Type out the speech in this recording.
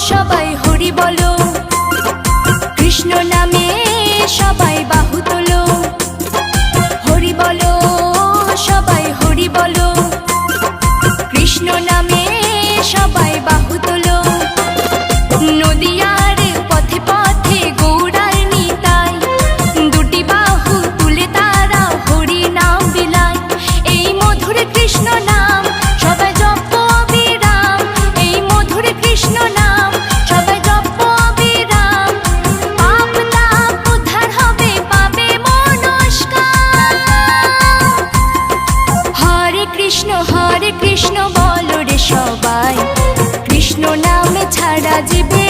সবাই হরি বলো, কৃষ্ণ নামে সবাই বাহু তোলো। হরি বলো, সবাই হরি বলো, কৃষ্ণ নামে সবাই বাহু তোলো। নদিয়ার পথে পথে গৌরার নিতাই, দুটি বাহু তুলে তারা হরি নাম বিলায়। এই মধুর কৃষ্ণ নাম সবাই জপ অবিরাম, এই মধুর কৃষ্ণ নাম সবাই জপ অবিরাম। পাপ তাপ উদ্ধার হবে, পাবে মনস্কাম। হরে কৃষ্ণ বলো রে সবাই, কৃষ্ণ নামে ছাড়া জীবে